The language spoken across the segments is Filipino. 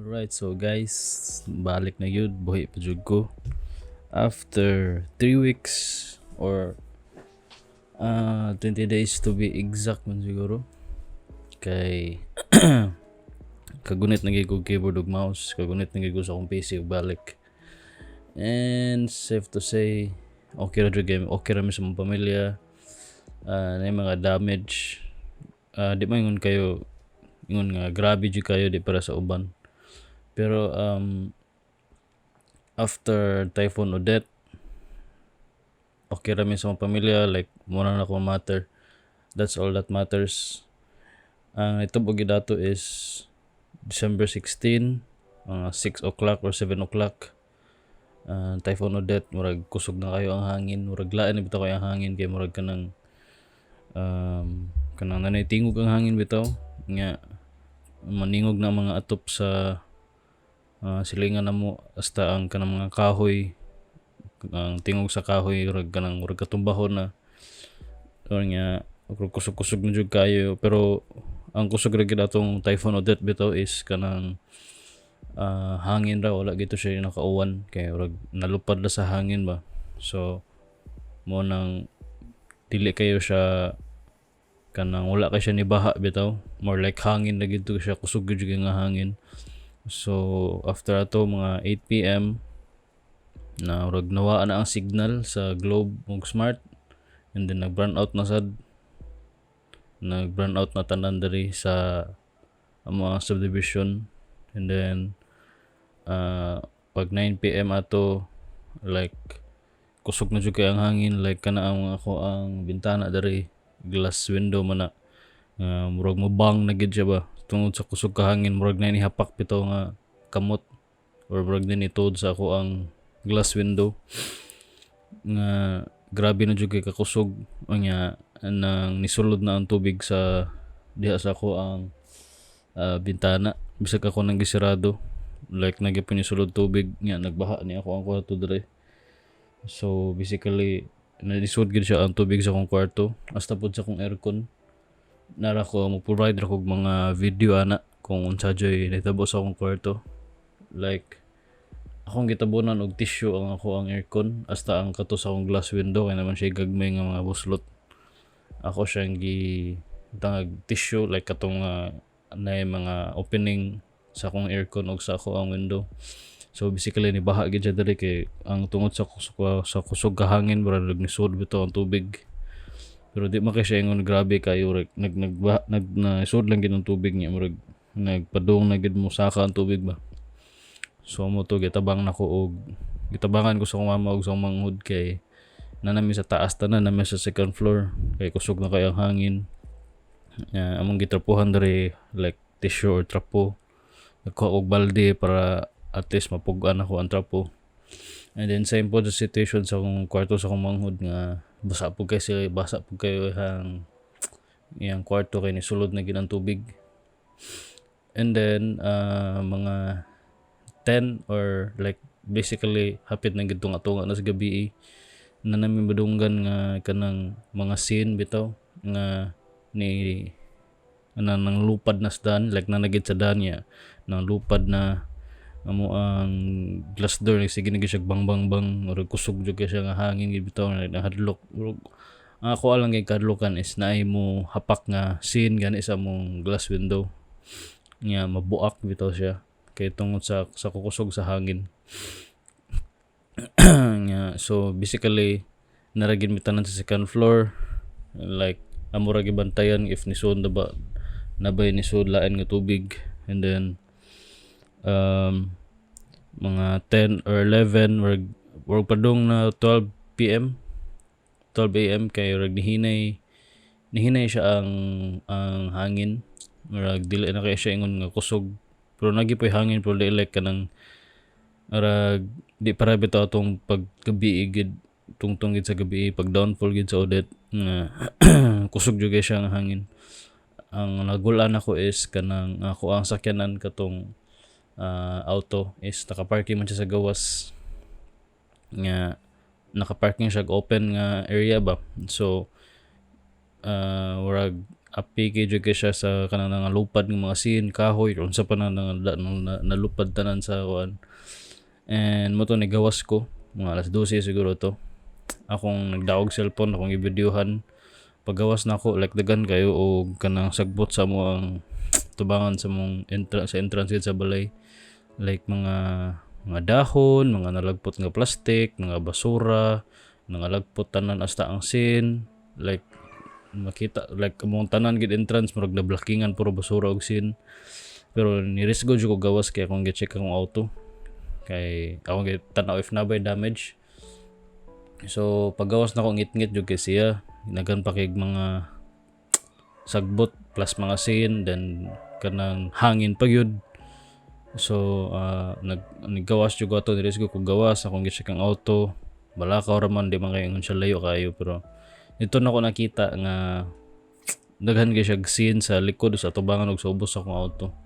Alright, so guys, balik na yun, buhi pa jud ko. After 3 weeks or 20 days to be exact man siguro. Kay kagunit na gid ko keyboard ug mouse, kagunit na gid ko sa akong PC ug balik. And safe to say, okay ra jud game, okay ra mi sa mga pamilya. Na mga damage. Di man ingon kayo, ingon nga grabe jud kayo di para sa uban. Pero after Typhoon Odette, okay ra mi sa mga pamilya, like muna na ako matter. That's all that matters. Ang itubog dato is December 16, 6 o'clock or 7 o'clock. Typhoon Odette, murag kusog na kayo ang hangin, murag lain na bitaw kayo ang hangin, kay murag kanang nanay tingog ang hangin bitaw nga maningog na mga atop sa silingan namo, hasta ang kanang mga kahoy, ang tingog sa kahoy murag katumbahon na, or nga kusog-kusog na jud kayo. Pero ang kusog ra gid atong Typhoon Odette bitaw is kanang hangin ra, wala gito siya nakauwan, kay murag nalupad na sa hangin ba. So mo nang dili kayo siya kanang wala kay siya ni baha bitaw, more like hangin na gito siya, kusog gid nga hangin. So after ato mga 8 PM na murag nawaan na ang signal sa Globe ug Smart, and then nag-burn out na tanan diri sa mga subdivision. And then pag 9 PM ato, like kusog na jud kay ang hangin, like kana ang ako ang bintana diri glass window man na, murag mubang na gid siya ba tungod sa kusog ka hangin. Murag na nihapak bitaw nga kamot, or murag na nitod sa ako ang glass window nga grabe na jud kay kakusog. Nya nang nisulod na ang tubig sa diha sa ako ang bintana, bisag ako nang gisirado, like nagyapon ni sulod tubig nga nagbaha ni ako ang kwarto dire. So basically nadisod gid siya ang tubig sa akong kwarto, hasta pud sa akong aircon. Nara ko mo provide ra kog mga video ana kung unsa joy nahitabo sa akong kwarto, like akong gitabunan og tissue ang ako ang aircon, hasta ang kato sa akong glass window kay naman siya gagmay nga mga buslot. Ako siyang tangag tissue, like katong na mga opening sa akong aircon ug sa ako ang window. So basically ni baha gid siya diri, kay ang tungod sa kusog ka hangin murag nisud bitaw ang tubig. Pero di man kay siya ingon grabe kayo, nasud lang gid ang tubig niya, murag nagpadung na gid mo saka ang tubig ba. So mo to gitabangan ko sa akong mama ug sa akong manghud, kay nanami sa taas tanan, nami sa second floor, kay kusog na kay ang hangin. Among gitrapuhan diri like tissue or trapo, nagkuha og balde para at least mapugaan ako ang trapo. And then same po the situation sa akong kwarto sa akong manghud, nga basa po kayo ang iyang kwarto, kay nisulod na gid ang tubig. And then mga 10 or like basically hapit na gid tunga na sa gabi, na namin badunggan nga kanang mga scene bitaw nga ni nang lupad na sa daan, like nanagid sa daan niya nang lupad na amo ang glass door, sige na siya bang or kusog jud kay siya nga hangin gid bitaw na hadlok. Ang ako alang kay kadlokan is naay mo hapak nga scene gani sa mong glass window nga mabuak bitaw siya, kay tungod sa kukusog sa hangin. So basically naragin mi tanan sa second floor, like amo ra gibantayan if nisud na ba nisud lain nga tubig. And then mga 10 or 11 or padung na 12 AM kay rag nihinay siya ang hangin, murag dili na kay siya ingon nga kusog, pero nagipoy hangin, pero dili like kanang arag di para bitaw atong paggabi gid, tungtong gid sa gabi, pag downfall gid sa Odette nga kusog jud kay siya nga hangin. Ang nagulan ako is kanang ako ang sakyanan katong auto is nakaparking man siya sa gawas, nga nakaparking siya open nga area ba. So murag apike jud kay siya sa kanang nangalupad ng mga scene kahoy unsa pa nalupad tanan sa kuan. And mo to nigawas ko mga alas 12 siguro to. Akong nagdaog cellphone akong ibidyohan. Paggawas na ako like dagan kayo og kanang sagbot sa mo ang tubangan sa mong sa entrance gid sa balay. Like mga dahon, mga nalagpot nga plastic, mga basura, nalagpot tanan hasta ang sin. Like makita like among tanan gid entrance murag na blockingan puro basura og sin. Pero nirisgo jud ko gawas kay akong gi-check akong auto. Kay akong gitanaw if na by damage. So paggawas na ko ngit-ngit jud kay siya. Nagan pa kay mga sagbot plus mga sin then kanang hangin pa gyud. So naggawas jud ko ato nirisgo ko gawas akong gi-check ang auto. Balakaw ra man di man kay siya layo kayo pero dito na ko nakita nga daghan kay siya sin sa likod sa tubangan og sa ubos akong auto.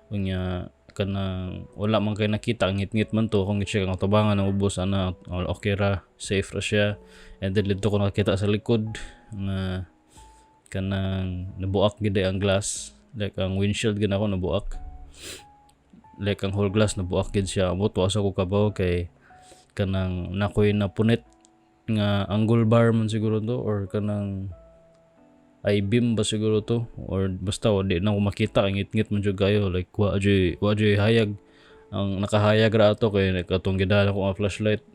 Unya kanang wala man kay nakita ngit-ngit man to kung i-check ang tubangan ng ubos ana okay ra safe ra siya. And then dito ko nakita sa likod nga kanang nabuak gid ang glass like ang windshield gid ako nabuak like ang whole glass nabuak gid siya. Amo tuwa sa ko kabaw kay kanang nakoy na punit nga angle bar man siguro to or kanang I-beam ba siguro to or basta di na ko makita ngit-ngit man jud kayo like wa jud hayag ang nakahayag ra ato kay katong gidala ko ang flashlight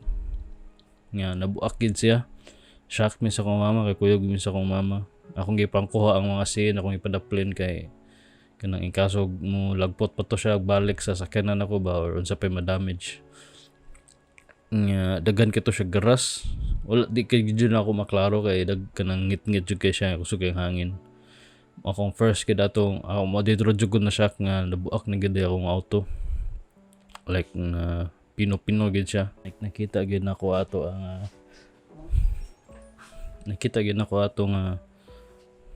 nga nabuak gid siya. Shock mi sa kong mama kay kuyog mi sa kong mama. Akong gipangkuha ang mga scene akong ipadaplin kay kanang in kaso mo lagpot pa to siya balik sa sakyanan ako ba or unsa pay ma-damage. Nga daghan kito siya garas. Wala di kay jud na ako maklaro kay kanang ngit-ngit jud kay siya kusog kay hangin. Akong first kid atong ako mo dito jud na shock nga nabuak na gid akong auto. Like pino gid siya. Like nakita gid nako ato ang nga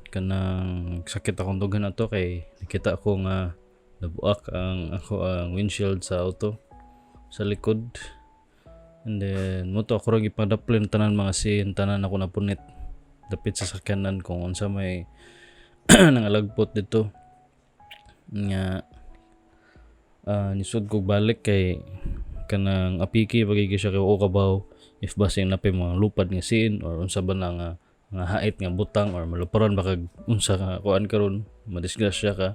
kanang sakit akong dugan ato kay nakita ko nga nabuak ang windshield sa auto sa likod. And then mo to ako ra gipadaplin tanan mga scene tanan ako napunit dapit sa sakyanan kung unsa may nangalagpot dito nga nisud ko balik kay kanang apiki pagigi siya kay o kabaw if basing na mga lupad nga scene or unsa ba na nga hait nga butang or maluparon baka unsa ka kuan karon madisgrasya ka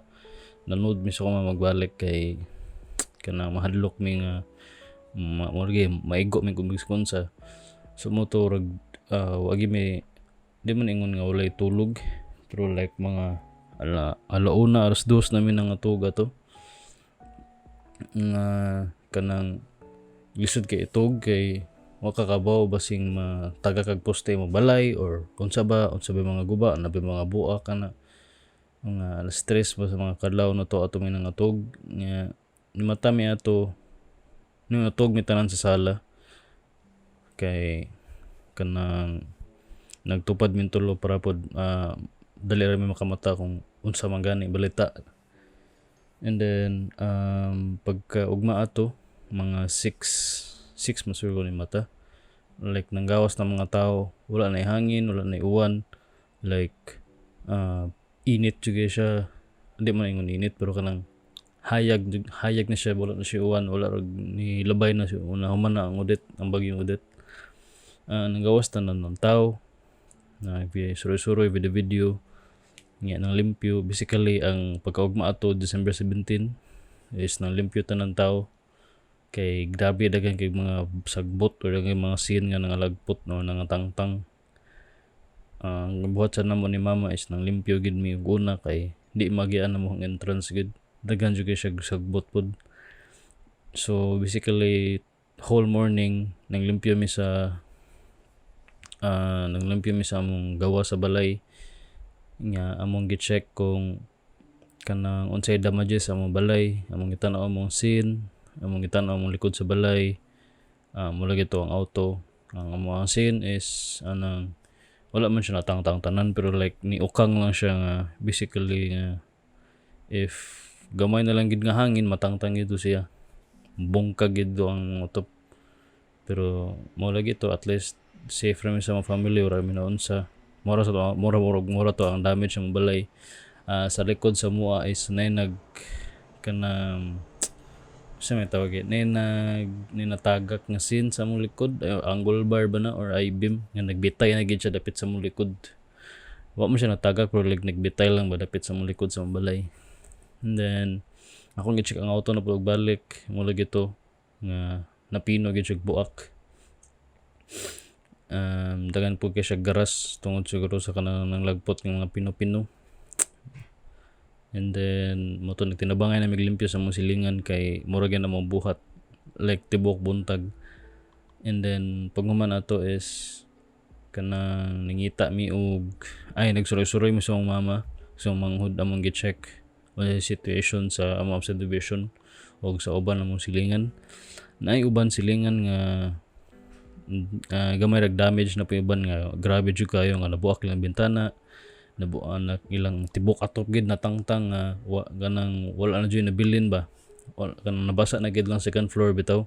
nanood mi sa ko magbalik kay kanang mahadlok mi nga maigo mi kung sa motor wagi may di man ingon nga walay tulog pero like mga alauna alas 2 namin nga tuga to nga kanang lisod kay itog kay wa kakabaw basing taga kag poste mo balay or unsa ba mga guba na mga buak kana mga alas 3 ba sa mga kadlaw na to ato mi nga tug nga ni mata mi ato nung natog mi tanan sa sala kay kanang nagtupad min tulo para pod dali ra mi makamata kung unsa man gani balita. And then pagka ugma ato mga 6 masuro ni mata like nanggawas na mga tao wala na hangin wala na uwan like init jud siya hindi man ingon init pero kanang hayag na siya wala na siya uwan wala ni labay na siya una human na ang udet ang bagyong udet. Nanggawas tanan ng tao na suroy-suroy video nga nang limpyo basically ang pagkaugma ato December 17 is nang limpyo tanan tao kay grabe daghan kay mga sagbot or daghan mga scene nga nangalagpot no nangatangtang. Ang buhat sa namo ni mama is nang limpyo gid mi una kay di magian na mo ang entrance gid daghan jud kay siya sagbot pod. So basically whole morning nanglimpyo mi sa among gawa sa balay nga among gi-check kung kanang unsay damages sa among balay among gitan-aw among scene among gitan-aw among likod sa balay mula gito ang auto ang among scene is anang wala man siya natangtang tanan pero like ni ukang lang siya nga basically nga if gamay na lang gid nga hangin matangtang gid siya bungkag gid ang utop pero mo lagi to at least safe ra mi sa mga family ora mi na unsa mura to ang damage sa balay. Sa likod sa mua is nay kanang sa may tawag ninatagak nga sin sa mong likod, angle bar ba na or I-beam nga nagbitay na gid siya dapit sa mong likod. Wa mo siya natagak pero like nagbitay lang ba dapit sa mong likod sa mong balay. And then akong gi-check ang auto na pag balik mo lagi to nga napino gid siya buak. Dagan po kay siya garas tungod siguro sa kanang lagpot ng mga pino-pino. And then mo to nagtinabangay na maglimpyo sa mong silingan kay mura gyud na mong buhat like tibok buntag. And then pag human ato is kanang nangita mi og nagsuroy-suroy mo sa mong mama sa manghud among gi-check wala situation sa among subdivision og sa uban among silingan. Naay uban silingan nga gamay rag damage na po uban nga grabe jud kayo nga nabuak lang bintana, nabuan na ilang tibok atop gid natangtang nga wala na jud nabilin ba. Kanang nabasa na gid lang second floor bitaw.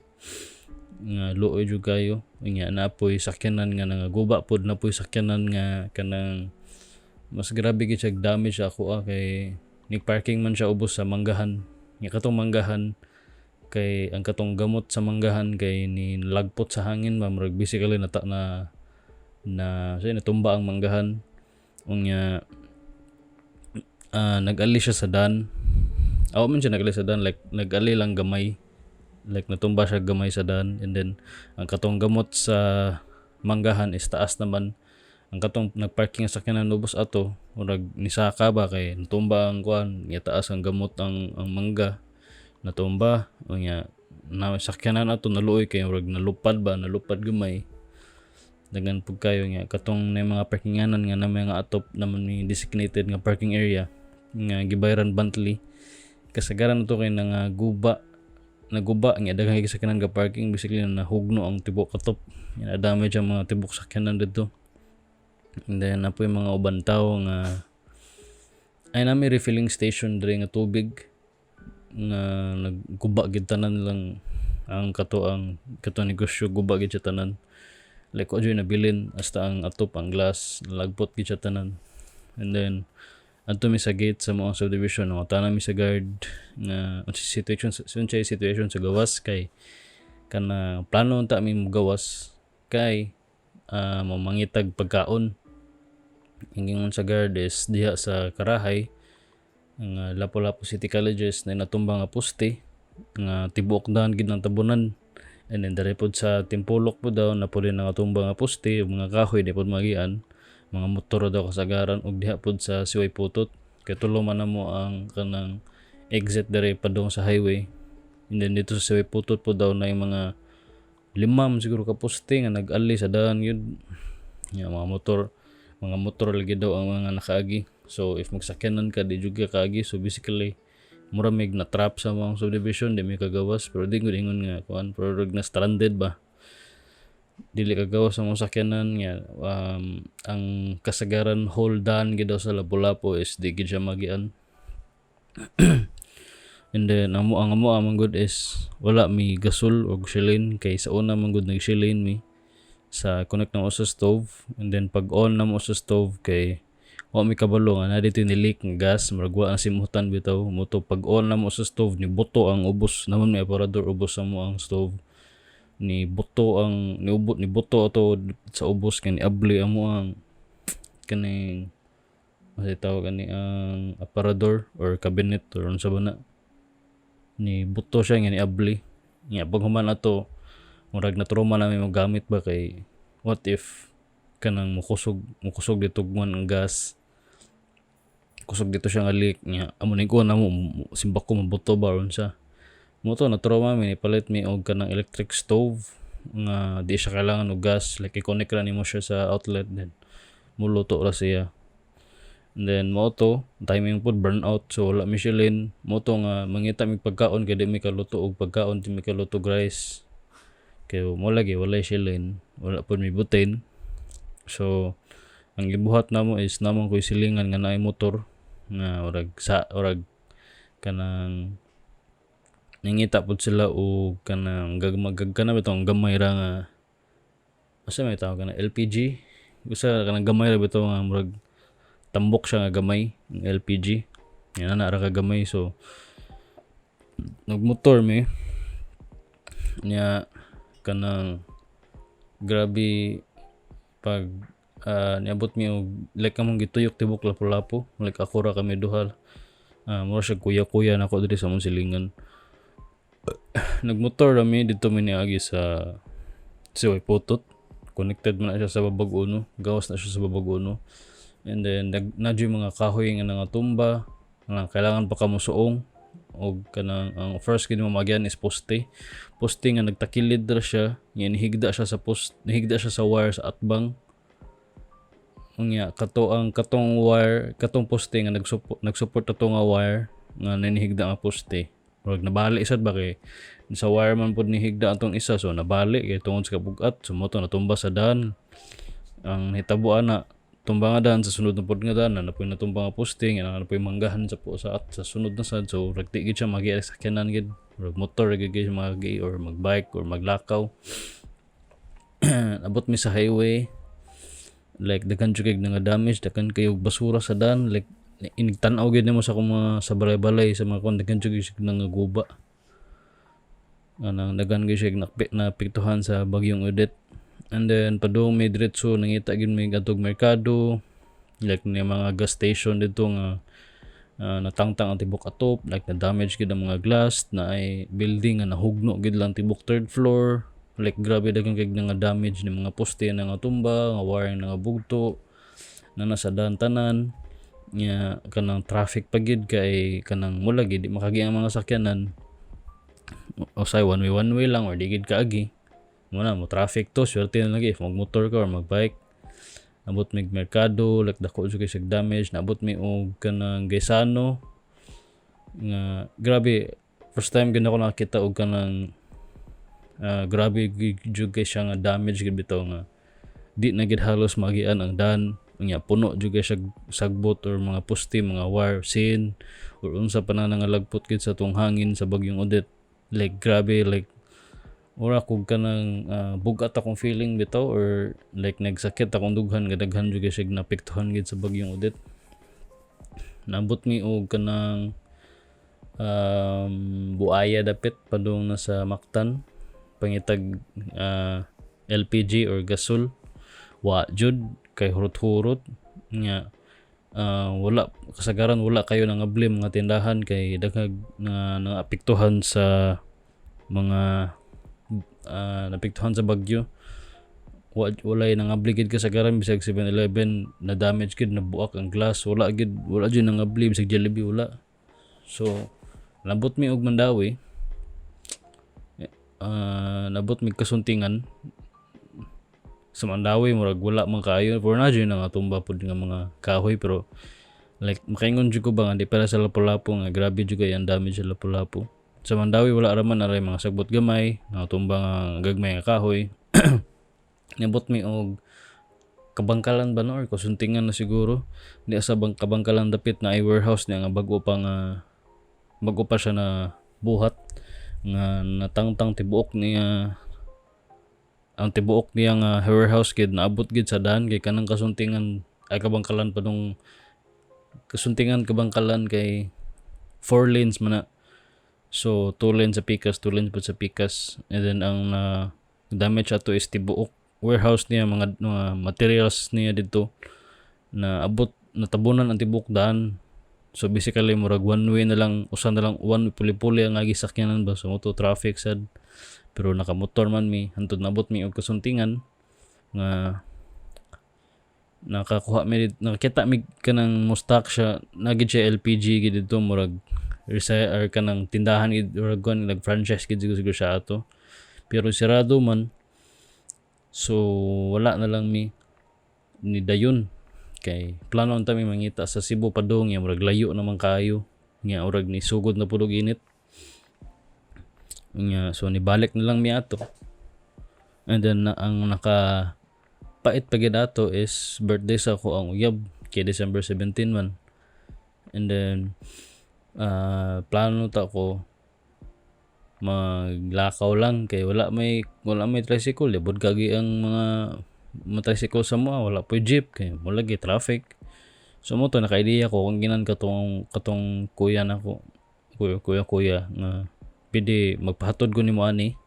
Nga luoy jud kayo. Nya naapoy sakyanan nga nangaguba pod na poy sakyanan nga kanang mas grabe gid siya damage ako kay nigparking man siya ubos sa manggahan. Nga katong manggahan kay ang katong gamot sa manggahan kay ni lagpot sa hangin ba murag basically natumba ang manggahan. Unya nag-ali siya sa dan. Aw man siya nag-ali sa dan like nag-ali lang gamay. Like natumba siya gamay sa dan and then ang katong gamot sa manggahan is taas naman. Ang katong nagparking sa sakyanan ubos ato murag nisaka ba kay natumba ang kuan, nga taas ang gamot ang mangga natumba. Unya na sakyanan ato naluoy kay murag nalupad gamay. Dagan pug kayo nga katong na mga parkinganan nga na mga atop naman ni designated nga parking area nga gibayaran monthly. Kasagaran to kay naguba nga daghang sakyanan nga parking basically nahugno ang tibok atop. Nga damage ang mga tibok sakyanan dito. And then apoy mga uban tawo nga ay nami refilling station diri nga tubig nga nagguba gid tanan lang ang kato negosyo guba gid siya tanan. Like ko dyan nabilin hasta ang atop ang glass lagpot gid siya tanan. And then adto mi sa gate sa mga subdivision tanan mi sa guard nga situation sa gawas kay kana plano unta mi gawas kay mamangitag pagkaon. Ingon sa guard is diha sa Karahay nga Lapu-Lapu City Colleges na natumba nga poste nga tibuok daan gid ng tabunan. And then dere pod sa Timpulok po daw na pud nga tumba nga poste mga kahoy di pod magian mga motor daw kasagaran og diha pod sa Siway Putot kay tulo man namo ang kanang exit dere padung sa highway. And then dito sa Siway Putot po daw na yung mga 5 siguro ka poste nga nag-ali sa daan yun. Mga motor lagi daw ang mga nakaagi. So if magsakyanan ka di juga kaagi, so basically mura mig na trap sa mga subdivision di may kagawas pero di gud ingon nga kuan pero na stranded ba dili kagawas sa mga sakyanan nga ang kasagaran holdan gid daw sa Lapu-Lapu is di gid siya magian. And then ang among good is wala mi gasol og shilin kay sa una man good nagshilin mi sa connect na sa stove. And then pag on na mo sa stove kay wa mi kabalo nga na dito ni leak ng gas murag wa na simutan bitaw mo to pag on na mo sa stove ni buto ang ubos naman may aparador ubos sa mo ang stove ni buto ato sa ubos kani abli ang mo ang kaning tawag kani ang aparador or cabinet or unsa ba na ni buto siya nga ni abli nya pag human ato murag na trauma na may magamit ba kay what if kanang mukusog dito gman ang gas kusog dito siya nga leak nya amo ning ko na mo simbak ko mabuto ba ron siya mo to na trauma mi palit mi og kanang electric stove nga di siya kailangan og gas like i-connect ra nimo siya sa outlet then muluto ra siya. And then mo to timing pod burnout so wala mi shilin mo to nga mangita mi pagkaon kay di mi kaluto og pagkaon di mi kaluto rice kay mo lagi wala shilin wala pod mi butin. So ang gibuhat namo is namon koy silingan nga naay motor nga orag kanang nangita pod sila og kanang gagmagagkana bitong gamay ra nga asa may tawag kana LPG usa kanang gamay ra bitaw nga murag tambok siya nga gamay ng LPG. Yan na ra ka gamay, so nagmotor mi nya kanang grabe pag niabot mi og like among gituyok tibok lapu-lapu, like ako ra kami duha. Mura siya kuya-kuya na ako diri sa among silingan. Nagmotor rami dito mi niagi sa Siway Putot. Connected man na siya sa Babag Uno. Gawas na siya sa Babag Uno. And then nadyo mga kahoy nga nangatumba. Kailangan pa kamo suong. O kanang ang first gid mo magyan is poste. Poste nga nagtakilid ra siya. Nga nihigda siya sa nihigda siya sa wire sa atbang. Unya katong wire, katong poste nga nagsupport ato nga wire nga nanihigda nga poste. Murag nabali sad ba kay sa wire man pod nihigda atong isa, so nabali kay tungod sa kabugat, so mo to natumba sa daan. Ang hitabo ana tumba nga daan sa sunod na pod nga daan na napoy natumba nga poste nga napoy manggahan sa sa sunod na sad, so ragti gid siya magi sa sakyanan gid, murag motor gid siya magi or magbike or maglakaw. Abot mi sa highway, like daghan jud kay nga damage, daghan kayo basura sa daan, like inigtan-aw gid nimo sa mga sa balay-balay sa mga kon daghan jud kay nga guba. Anang daghan gyud siya napiktuhan sa bagyong Odette. And then padung may diretso nangita gid may atog merkado, like ni mga gas station dito nga natangtang ang tibok atop, like na damage gid ang mga glass, na ay building nga nahugno gid lang tibok third floor, like grabe daghan kay nga damage ni mga poste na nga tumba, nga wire na nga bugto na nasa daan tanan. Nya kanang traffic pagid kay kanang mula gid makagi ang mga sakyanan. O say one way lang or digid kaagi muna mo traffic to, swerte na lagi if magmotor ka or magbike. Nabot mig merkado, like dako jud kay sig damage. Nabot mi og kanang Gaisano nga grabe, first time gid ako nakita og kanang grabe jud kay siya nga damage gid bitaw nga di na gid halos magian ang daan. Unya puno jud kay siya sagbot or mga poste, mga wire sin or unsa pa na nangalagpot gid sa tong hangin sa bagyong Odette. Like grabe, like ora kog kanang bugat akong feeling bitaw, or like nagsakit akong dughan gadaghan jud kay siya napiktuhan gid sa bagyong Odette. Nabot mi og kanang buaya dapit padung na sa Mactan pangitag LPG or gasol. Wa jud kay hurot-hurot nya wala kasagaran, wala kayo nang ablim mga tindahan kay daghag na naapektuhan sa mga napektuhan sa bagyo. Walay nang abli gid kasagaran, bisag 7-Eleven na damage gid, nabuak ang glass, wala jud nang abli, bisag Jollibee wala. So nabot mi og Mandawi, nabot mi kasuntingan sa Mandawi, murag wala man kaayo, for na dyan nga tumba pod nga mga kahoy, pero like makaingon jud ko ba nga di para sa Lapu-Lapu nga grabe jud kay ang damage sa Lapu-Lapu. Sa Mandawi wala raman aray mga sagbot gamay, nga tumba nga gagmay nga kahoy. Nabot mi og kabangkalan ba no or kasuntingan na siguro, di sa kabangkalan dapit na ay warehouse niya nga bago pa siya na buhat nga natangtang tibuok niya. Ang tibuok niya nga warehouse gid naabot gid sa daan kay kanang kasuntingan ay kabangkalan pa nung kasuntingan kabangkalan kay 4 lanes man na. So 2 lanes sa pikas, 2 lanes pa sa pikas. And then ang damage ato is tibuok warehouse niya, mga materials niya dito na abot natabunan ang tibuok daan. So basically murag one way na lang, usa na lang one puli-puli ang gisakyanan ba, so moto traffic sad. Pero nakamotor man mi, hantod nabot mi og kasuntingan nga nakakita mi kanang mustak siya, nagid siya LPG gid dito, murag or kanang tindahan gid or nag franchise gid siguro siya ato, pero sirado man. So wala na lang mi ni dayon kay plano ta mi mangita sa Cebu padung, nga murag layo naman kayo nga urag ni sugod na pulog init. So nibalik na lang mi ato. And then ang naka pait pagid ato is birthday sa ako ang uyab kay December 17 man. And then plano ta ko maglakaw lang kay wala may tricycle, libod kagi ang mga motorsiklo sa mo wala po jeep kay mo lagi traffic. So mo to naka-idea ko kung ginan katong kuya nako kuya nga pwede magpahatod ko nimo ani.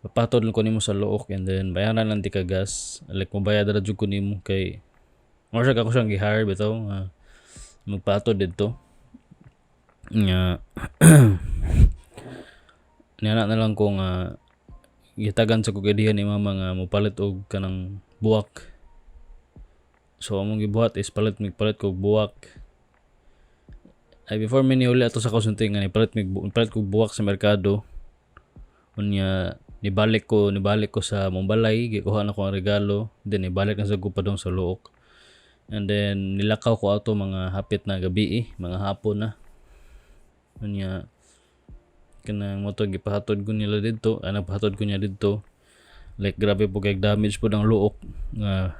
Papatod lang ko nimo sa Luok and then bayaran lang ti ka gas. Like mabayad ra jud ko nimo kay mo siya ako siyang gi-hire bitaw nga magpatod dito. Nga niana na lang ko nga gitagan sa kugadihan ni mama nga mopalit og kanang buwak. So among gibuhat is palit kog buwak. Ay before mi niuli ato sa kasunting nga palit kog buwak sa merkado. Unya nibalik ko sa Mumbalay, gikuha na ko ang regalo, then ibalik na sa gupadong sa Luok. And then nilakaw ko ato mga hapit na gabi mga hapon na. Unya kanang moto gipahatod ko nila didto, nagpahatod ko niya didto. Like grabe po kay damage po ng Luok nga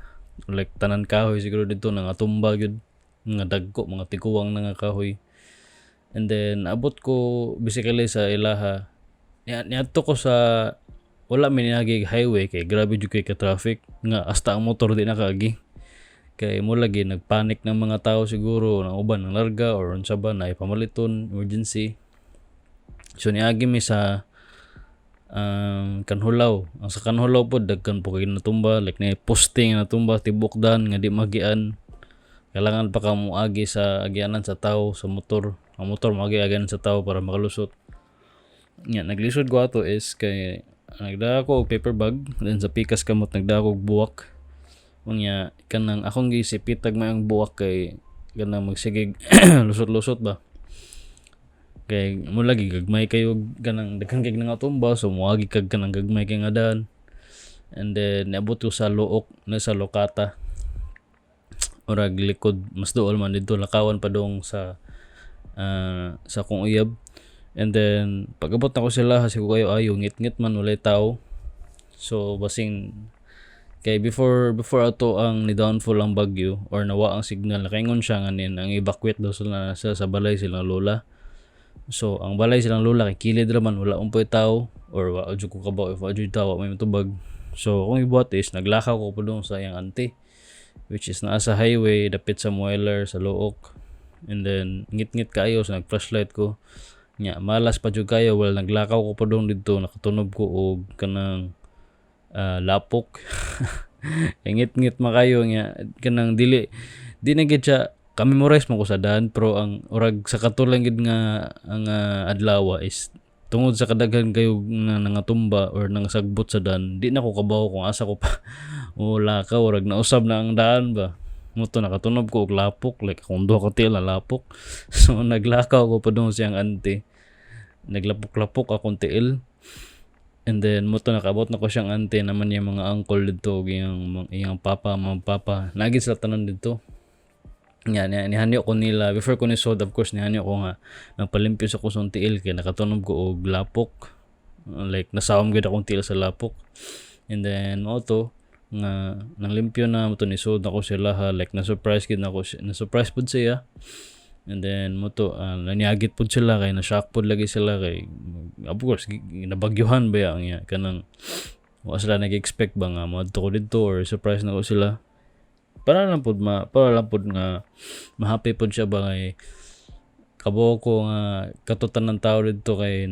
like tanan kahoy siguro didto nang atumba gyud nga dagko mga tiguwang na nga kahoy. And then abot ko basically sa ilaha. Niadto ko sa wala minagi highway kay grabe jud kay ka traffic nga hasta ang motor di nakaagi. Kay mo lagi nagpanic ng mga tao siguro nang uban ng larga or unsa ba na ipamaliton emergency. So niagi mi sa Kanhulaw. Ang sa Kanhulaw po dagkan po kay natumba like na posting na tumba tibokdan nga di magian. Kailangan pa ka moagi sa agianan sa tao sa motor. Ang motor moagi-agianan sa tao para makalusot. Nya naglisod ko ato is kay nagdala ko og paper bag then sa pikas kamot nagdala ko og buwak. Unya kanang akong gisipitag mayang buwak kay kanang magsigig lusot-lusot ba. Kay mo lagi gagmay kayo kanang daghan kay nga tumba so moagi kag kanang gagmay kay nga daan. And then niabot ko sa Luok na sa Lokata. Murag likod mas duol man dito lakawan pa dong sa kong uyab. And then pag-abot na ko sila kasi ko kayo ayo ngit-ngit man walay tao. So basing kay before ato ang ni downfall ang bagyo or nawa ang signal nakaingon siya nga nin ang evacuate daw sila sa balay silang lola. So ang balay silang lola kay kilid ra man wala umpoy tao or wa jud ko kabaw if wa jud tao may matubag. So kung ibuhat is naglakaw ko po dong sa iyang auntie which is naa sa highway dapit sa Mueller sa Luok. And then ngit-ngit kayo so nag-flashlight ko. Nya malas pa jud kayo well naglakaw ko pa dong dito nakatunob ko og kanang lapok. Ngit-ngit makayo nya kanang di na gid siya ka-memorize mo ko sa daan pero ang urag sa katulang gid nga ang adlaw is tungod sa kadaghan kayo nga nangatumba or nangasagbot sa daan di na ko kabaw kung asa ko pa wala ka urag nausab na ang daan ba. Muto nakatunob ko og lapok like kung duha ka tila lapok. So naglakaw ko pa dong siyang auntie. Naglapok-lapok akong tiil. And then muto nakabot na ko siyang auntie naman yung mga uncle dito iyang papa, mga papa. Nagi sila tanan dito. Nihanyo ko nila before ko ni sold of course nihanyo ko nga nagpalimpyo sa kusong tiil kay nakatunob ko og lapok. Like nasawam gid akong tiil sa lapok. And then auto nga nang limpyo na mo to ni sold ako sila ha like na surprise pud siya. And then mo to naniagit pud sila kay na shock pud lagi sila kay of course nabagyuhan ba yang kanang wa sila nag-expect ba nga moadto ko dito or surprise na ko sila para lang pud nga ma-happy pud siya ba kay kabo ko nga katutan ng tao dito kay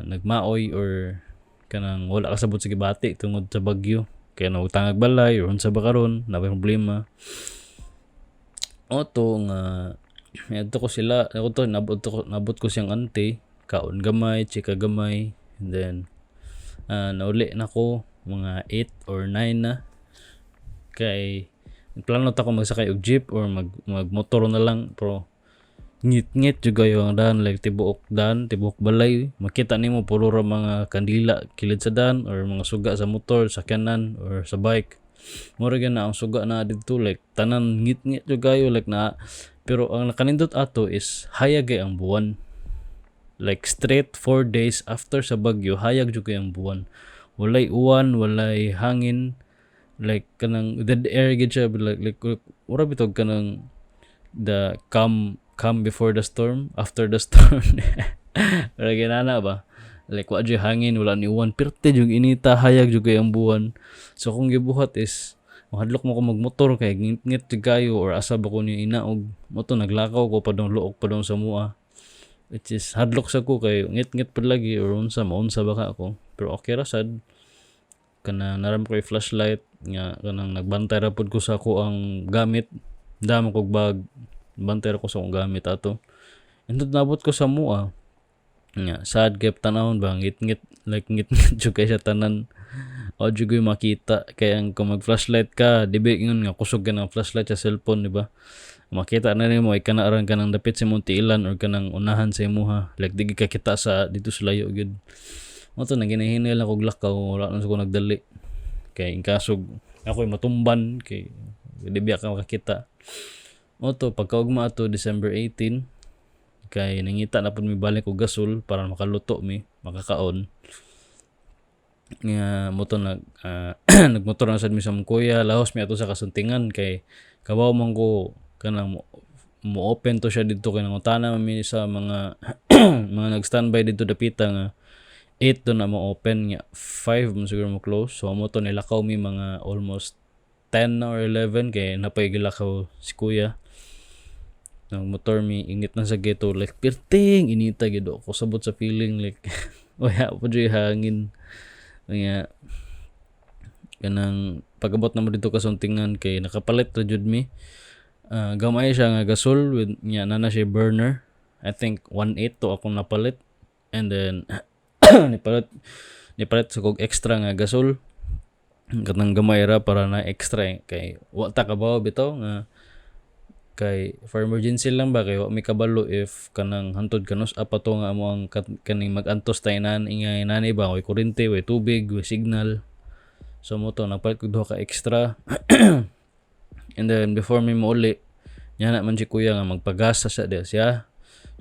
nagmaoy or kanang wala kasabot sa gibati tungod sa bagyo. Kaya nagtangag balay or unsa ba karon na may problema. Oto nga adto ko sila nabot ko siyang auntie kaon gamay chika gamay and then nauli na ko mga 8 or 9 na kay plano ta ko magsakay og jeep or magmotor na lang pero ngit-ngit jud kayo ang daan like tibuok balay makita nimo puro ra mga kandila kilid sa daan or mga suga sa motor sa kanan or sa bike mura gyud na ang suga na didto like tanan ngit-ngit jud kayo like na pero ang nakanindot ato is hayag kay ang buwan like straight 4 days after sa bagyo hayag jud kay ang buwan walay uwan walay hangin like kanang dead air gid siya like ura bitog kanang the calm before the storm, after the storm. Pero ginana ba? Like wa jud hangin, wala ni uwan, pirte jud inita, hayag jud kay ang buwan. So kung gibuhat is mahadlok mo ko magmotor kay ngit-ngit jud kayo or asa ba ko ni inaog mo to naglakaw ko padong luok padong sa mua. Which is hadlok sa ko kay ngit-ngit pa lagi or unsa maunsa ba ka ako. Pero okay ra sad kana naram ko flashlight nga kanang nagbantay ra pud ko sa ako ang gamit. Damo kog bag bantay ra ko sa akong gamit ato. Indot nabot ko sa mua. Nga sad kay tanawon ba ngit-ngit like ngit-ngit jud kay sa tanan. O jud ko makita kay ang kung mag-flashlight ka, dibi ingon nga kusog ka ng flashlight sa cellphone, di ba? Makita na nimo ay kanaaran ka ng dapit sa imong tiilan or kanang unahan sa imuha. Like di ka kita sa dito sa layo gyud. Mo to naginahinay lang kog lakaw wala na sa ko nagdali. Kay in kasog ako'y matumban kay di biya ka makakita. Mo to pagkaugma ato December 18 kay nangita na pud mi balik og gasol para makaluto mi, makakaon. Nga mo to nagmotor na sad mi sa mong kuya, lahos mi ato sa kasuntingan kay kabaw man ko kanang mo open to siya dito kay nangutana man mi sa mga mga nag-standby dito dapita nga 8 to na mo open nga 5 mo siguro mo close. So mo to nilakaw mi mga almost 10 or 11 kay napay gilakaw si kuya. Nang motor mi ingit na sa ghetto like pirting inita gid ako sabot sa feeling like wala po jud hangin. Kaya kanang pag-abot na mo dito kasuntingan kay nakapalit ra jud mi. Gamay siya nga gasol with nya na siya burner. I think 1.8 to akong napalit. And then nipalit sa kog extra nga gasol. Katang gamay ra para na extra kay wa ta kabaw bitaw nga kay for emergency lang ba kay wa mi kabalo if kanang hantod kanus apa to nga amo ang kaning mag-antos tay nan ingay nanay ba way kuryente way tubig way signal. So mo to nagpalit ko duha ka extra. And then before mi mauli nya na man si kuya nga magpagasa sa siya.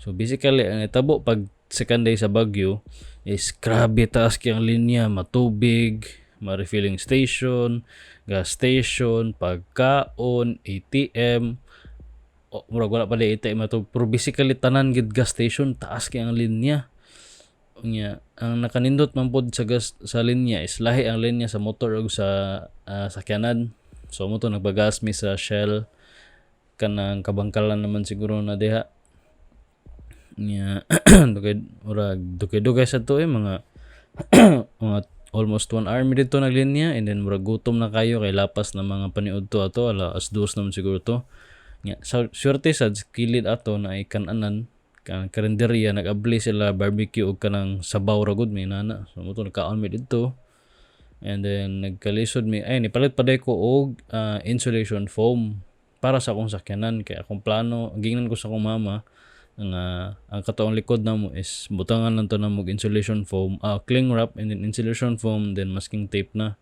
So basically ang itabo pag second day sa Baguio is grabe taas kayang linya, matubig, ma-refilling station, gas station, pagkaon, ATM. Murag wala pa di ATM ato, pero basically tanan gid gas station taas kayang linya. Ang nakanindot man pod sa gas sa linya is lahi ang linya sa motor ug sa sakyanan. So mo to nagbagas mi sa Shell kanang kabangkalan naman siguro na diha. Dugay sa to mga mga almost 1 hour mi dito naglinya and then murag gutom na kayo kay lapas na mga paniud to ato alas 2 naman siguro to. Swerte sa kilid ato na ikananan kanang karinderya nag-abli sila barbecue ug kanang sabaw ra gud mi nana. So mo to nagkaon mi dito. And then nagkalisod mi ay nipalit pa day ko og insulation foam para sa akong sakyanan kay akong plano gingnan ko sa akong mama nga ang kataong likod namo is butangan lang to na mo insulation foam, cling wrap and then insulation foam then masking tape na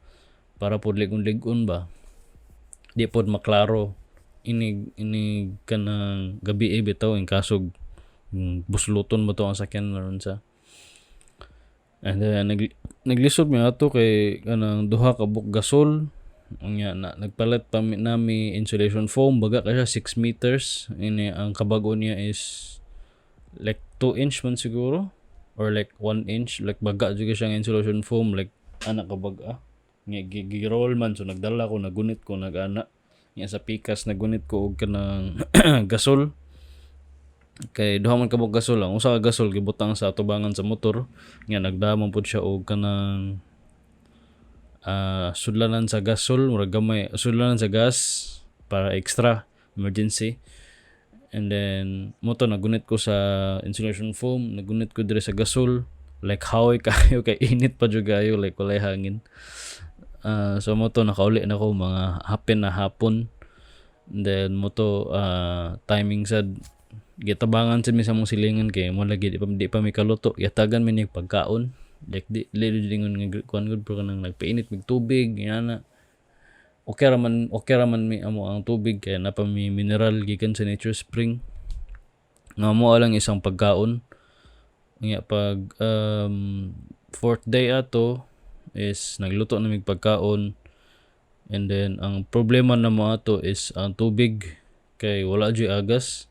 para pud ligon-ligon ba di pod maklaro ini kanang gabi bitaw in kasog busluton mo to ang sakyan ron sa. And then naglisod mi ato kay kanang duha ka buk gasol unya na nagpalit pa nami insulation foam baga ka siya 6 meters ini ang kabago niya is like 2 inch man siguro or like 1 inch like baga juga siyang insulation foam like anak ka baga nga giroll man so nagdala ko nagunit ko nagana nya sa pikas nagunit ko og kanang gasol kay duha man kabog gasol lang usa ka gasol gibutang sa atubangan sa motor nga nagdamon pud siya og kanang sudlanan sa gasol murag gamay sudlanan sa gas para extra emergency. And then mo to nagunit ko sa insulation foam nagunit ko dire sa gasol like haoy kayo kay init pa jud kayo like walay hangin. So mo to nakauli na ko mga hapin na hapon. And then mo to timing sad gitabangan sad mi sa mong silingan kay mo lagi di pa mi kaluto yatagan mi ning pagkaon like di dingon nga kuan gud pero kanang nagpainit mig tubig yana. Okay raman mi amo ang tubig kay napa mi mineral gikan sa Nature Spring. Nga mo lang isang pagkaon. Nga pag fourth day ato is nagluto na mig pagkaon. And then ang problema na mo ato is ang tubig kay wala jud agas.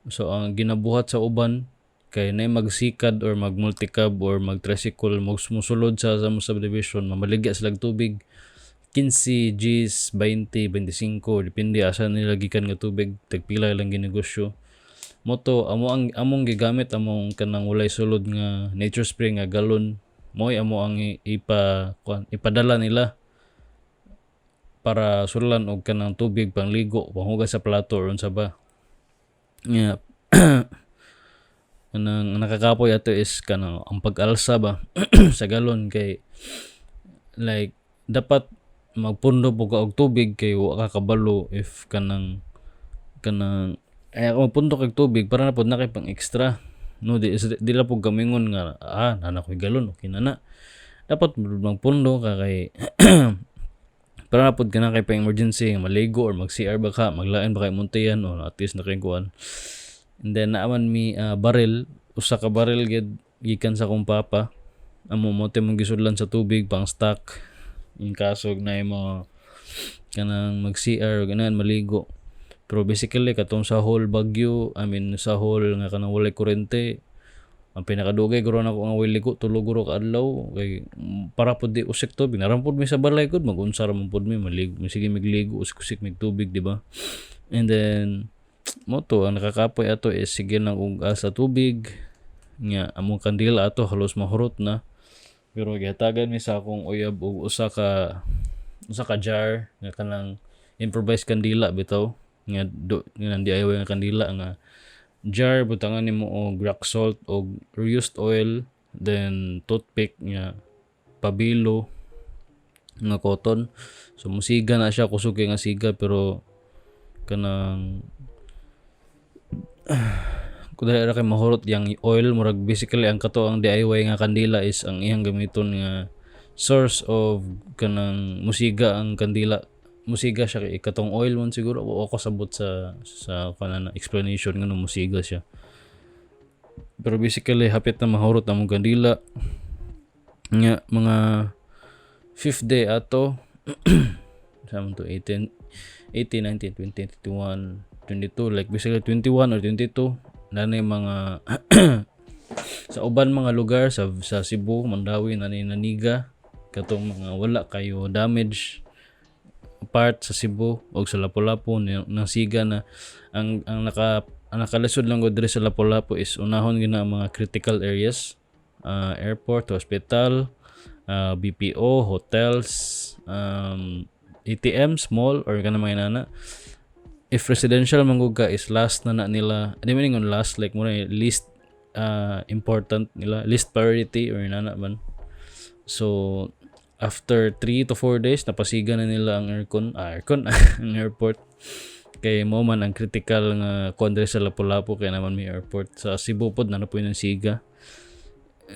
So ang ginabuhat sa uban kay na magsikad or mag-multicab or mag-tricycle musulod sa subdivision, mamaligya sila tubig 15 Gs, 20, 25 depende asa nila gikan nga tubig, tagpila lang ginegosyo. Moto among gigamit among kanang walay sulod nga nature spring nga galon, moy amo ang ipadala nila para sulan og kanang tubig pangligo, panghugas sa plato or unsa ba. Nga kanang nakakapoy ato is kanang ang pag-alsa ba sa galon, kay like dapat magpundo po ka og tubig kay wa ka kabalo if kanang ay kung magpundo kag tubig para na pod na kay pang extra, no? Di la po gamingon nga nana ko'y galon okay na dapat magpundo ka kay para na pod ka na kay pang emergency maligo or mag CR ba ka, maglain ba kay muntiyan o at least na kay kuan. And then naaman mi barrel, usa ka barrel gid gikan sa kong papa, amo mo mong gisudlan sa tubig pang stock in kasog na mo kanang mag CR ganan maligo. Pero basically katong sa whole Baguio, sa whole nga kanang walay kuryente, ang pinakadugay guro na ko nga way ligo tulog guro ka adlaw kay para pud di usik tubig, narampod mi sa balay gud magunsa ra man pud mi sige migligo usik mig tubig, di ba? And then moto ang nakakapoy ato is sige lang og sa tubig nga among kandila ato halos mahurot na, pero gihatagan mi sa akong uyab og usa ka jar nga kanang improvised kandila bitaw nga DIY nga kandila nga jar, butangan nimo og rock salt og used oil, then toothpick nga pabilo nga cotton. So musiga na siya, kusog kay nga siga, pero kanang kudala ra kay mahurot yang oil murag basically ang kato ang DIY nga kandila is ang iyang gamiton nga source of kanang musiga ang kandila. Musiga siya kay katong oil man siguro o ako sabot sa kanang explanation nga musiga siya. Pero basically hapit na mahurot ang kandila nga mga 5th day ato sa to 18, 19, 20, 21, 22, like basically 21 or 22 nanay mga sa uban mga lugar sa Cebu, Mandawi, Naniga, katong mga wala kayo damage part sa Cebu o sa Lapu-Lapu ng siga na ang nakalisod lang gud diri sa Lapu-Lapu is unahon gina mga critical areas, airport, hospital, BPO, hotels, ATMs, mall or kana mga inana. If residential manguga is last na nila, di man ingon last, like muna least important nila, least priority or inana man. So after 3 to 4 days napasiga na nila ang aircon ang airport, kay mo man ang critical nga kondre sa Lapu-Lapu kay naman may airport. Sa Cebu pod na po yung siga.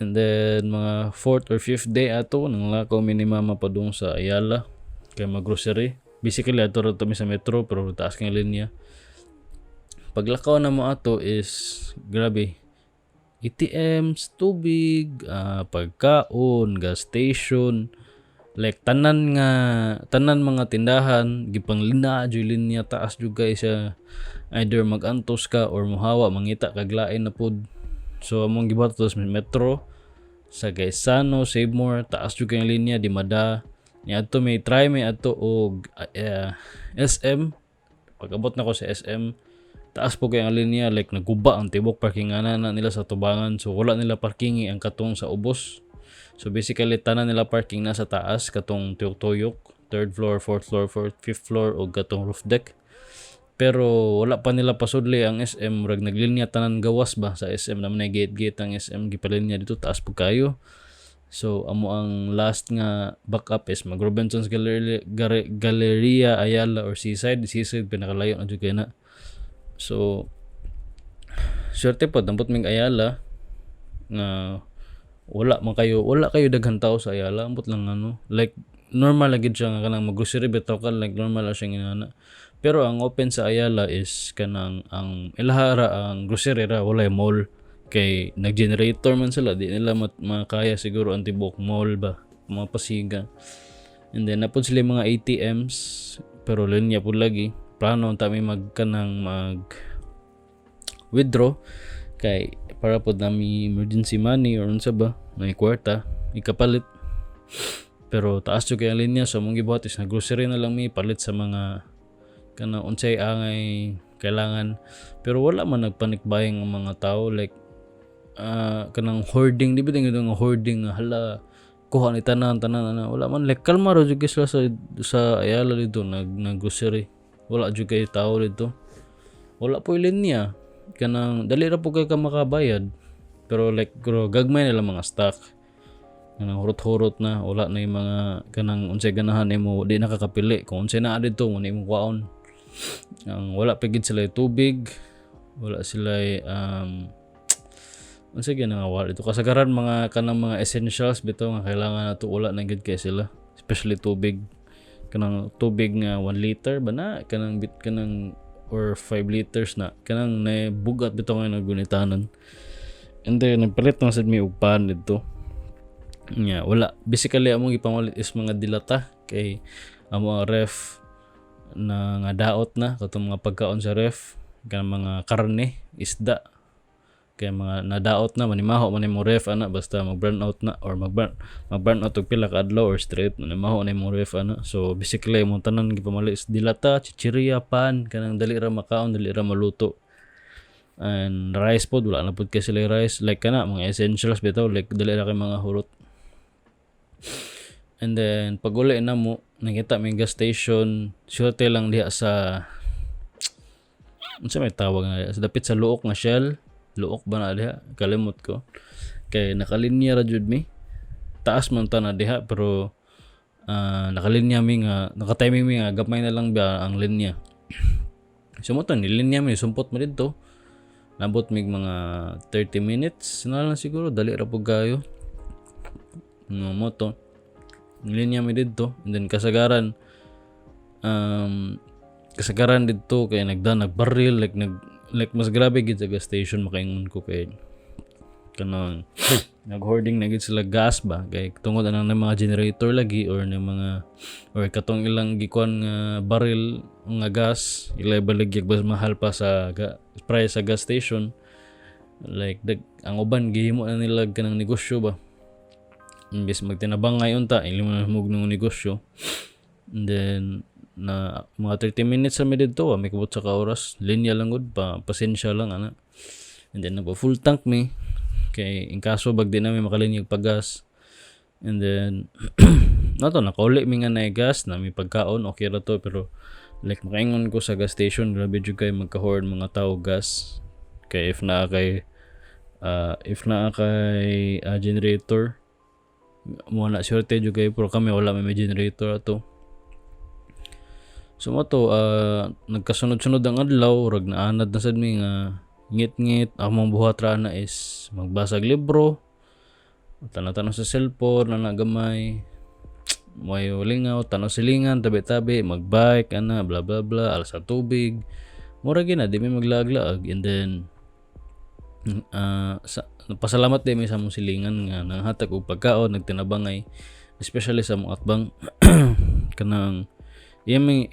And then mga 4th or 5th day ato nang lakaw minimum mapadung sa Ayala kay mag-grocery. Basically ato ra mi sa metro pero taas kang linya. Paglakaw na mo ato is grabe, ATMs, tubig, pagkaon, gas station, like tanan mga tindahan gipanglina jud linya, taas jud guys siya, either magantos ka or mohawa mangita kag lain na pod. So among gibato sa metro sa Gaisano, Save More, taas jud kay linya di mada ni adto may try may adto og SM. Pag-abot na ko sa SM, taas po kay ang linya, like naguba ang tibok parkinganan na nila sa tubangan, so wala nila parkingi ang katong sa ubos. So basically tanan nila parking na sa taas katong tuyok-tuyok, 3rd floor, 4th floor, 5th floor o katong roof deck. Pero wala pa nila pasudli ang SM, murag naglinya tanan gawas ba sa SM, naman na gate ang SM gipalinya dito taas po kayo. So amo ang last nga backup is mag Robinson's Galleria Ayala or Seaside pinakalayo na jud kay na. So swerte po dampot mig Ayala nga wala kayo daghan tao sa Ayala, ambot lang like normal lagi siya nga kanang mag-grocery bitaw ka, like normal lang siya ngana. Pero ang open sa Ayala is kanang ang ilahara ang grocery ra, walay mall, kay nag-generator man sila, di nila makaya siguro ang tibok mall ba mga pasiga. And then napod sila mga ATMs pero linya pud lagi, plano tami mag withdraw kay para pod nami emergency money or unsa ba may kwarta ikapalit. Pero taas jud kay ang linya, so mong gibuhat is na grocery na lang mi palit sa mga kanang unsay angay kailangan. Pero wala man nagpanikbayang ang mga tao, like kanang hoarding, di ba nga hoarding nga hala kuha ni tanan ana, wala man, like kalma ra jud sila sa Ayala dito nag grocery. Wala jud kay tao dito, wala po linya, kanang dali ra po kay ka makabayad. Pero like gagmay na lang mga stock, kanang hurot-hurot na, wala na yung mga kanang unsay ganahan nimo, di nakakapili kung unsay naa dito mo nimo kwaon. Ang wala pagid sila tubig, wala sila unsay nga wala dito kasagaran mga kanang mga essentials bitaw nga kailangan nato, wala na gid kay sila, especially tubig. Kanang tubig nga 1 liter ba na kanang bit kanang or 5 liters na kanang bugat bitaw nga nagunitanon. And then nagpalit na sad mi og pan dito. Wala, basically among ipamalit is mga dilata kay amo ref na nga daot na katong mga pagkaon sa ref, kanang mga karne, isda, kay mga nadaot na manimaho man imong ref ana basta mag-burn out na or mag-burn out og pila ka adlaw or straight manimaho na imong ref ana. So basically imong tanan gipamalit is dilata, chichirya, pan, kanang dali ra makaon, dali ra maluto. And rice pod wala na pod kay sila rice, like kana mga essentials bitaw, like dali ra kay mga hurot. And then pag uli na mo nakita may gas station, shorte lang diha sa unsa may tawag na sa dapit sa luok nga Shell, luok ba na diha, kalimot ko kay nakalinya ra jud mi, taas man ta na diha pero nakalinya mi nga naka-timing mi nga gapmay na lang ba ang linya. Sumoto nilinya mi sumpot mo dito, nabot mig mga 30 minutes na lang siguro, dali ra pug kayo no moto linya mi dito. And then kasagaran dito kay nagbaril, like mas grabe gid sa gas station makaingon ko kay kanang nag-hoarding na gid sila gas ba kay tungod anang mga generator lagi or ng mga or katong ilang gikuan nga baril nga gas ilay baligyag mas mahal pa sa price sa gas station. Like ang uban gihimo na nila kanang negosyo ba, imbes magtinabang ngayon ta ili mo na ng negosyo. And then na mga 30 minutes sa dito may kubot sa oras, linya lang gud pa, pasensya lang ana. And then nagpa full tank mi kay in kaso bag di na may makalinyag pagas. And then nato nakauli mi nga na gas na may pagkaon, okay ra to. Pero like makaingon ko sa gas station grabe jud kay magka-hoard mga tao gas, kay if na kay generator mo na shortage jud kay, pero kami wala may generator ato. So mo to nagkasunod-sunod ang adlaw, rag naanad na sad mi nga ngit-ngit. Among buhat ra na is magbasag libro, tanaw-tanaw sa cellphone na nagamay, may lingaw, tanaw silingan, tabi-tabi, magbike ana bla bla bla, alas sa tubig mura gina di may maglaglaag. And then pasalamat din may sa mong silingan nga nanghatag og pagkaon, nagtinabangay, especially sa mong atbang kanang ang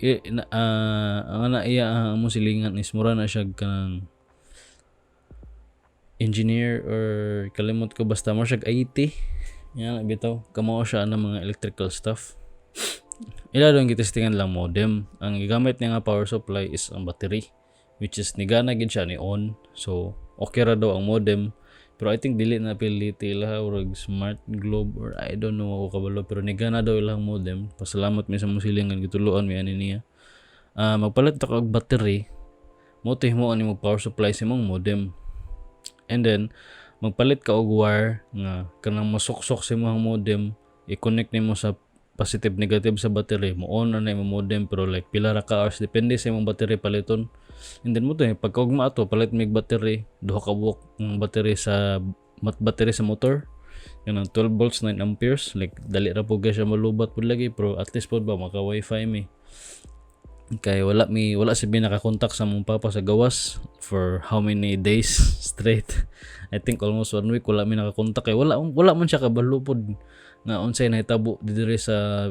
mong silingan is mura na siya kanang engineer or kalimot ko, basta mo siya IT yan bitaw, kamao siya ng mga electrical stuff. Ila doon gitestingan lang modem, ang gigamit niya nga power supply is ang battery, which is nigana gid siya ni on. So okay ra daw ang modem, pero I think dili na piliti ila or smart globe or I don't know ako kabalo, pero nigana daw ilang modem. Pasalamat mi sa musilingan gituluan mi ani niya. Magpalit ta og battery, mo tihmo ani mo power supply sa imong modem. And then magpalit ka og wire nga kanang masuksok sa imong modem, i-connect nimo sa positive negative sa battery, mo on na imong modem. Pero like pila ra ka hours depende sa imong battery paliton. And then mo to pagkaugma ato palit mig battery, duha ka buok ng battery sa battery sa motor, kanang 12 volts 9 amperes. Like dali ra po siya malubat pud lagi, pero at least pod ba maka wifi mi, kay wala si nakakontak sa mong papa sa gawas for how many days straight. I think almost 1 week wala mi nakakontak kay wala man siya kabalo pod nga unsay nahitabo didiri sa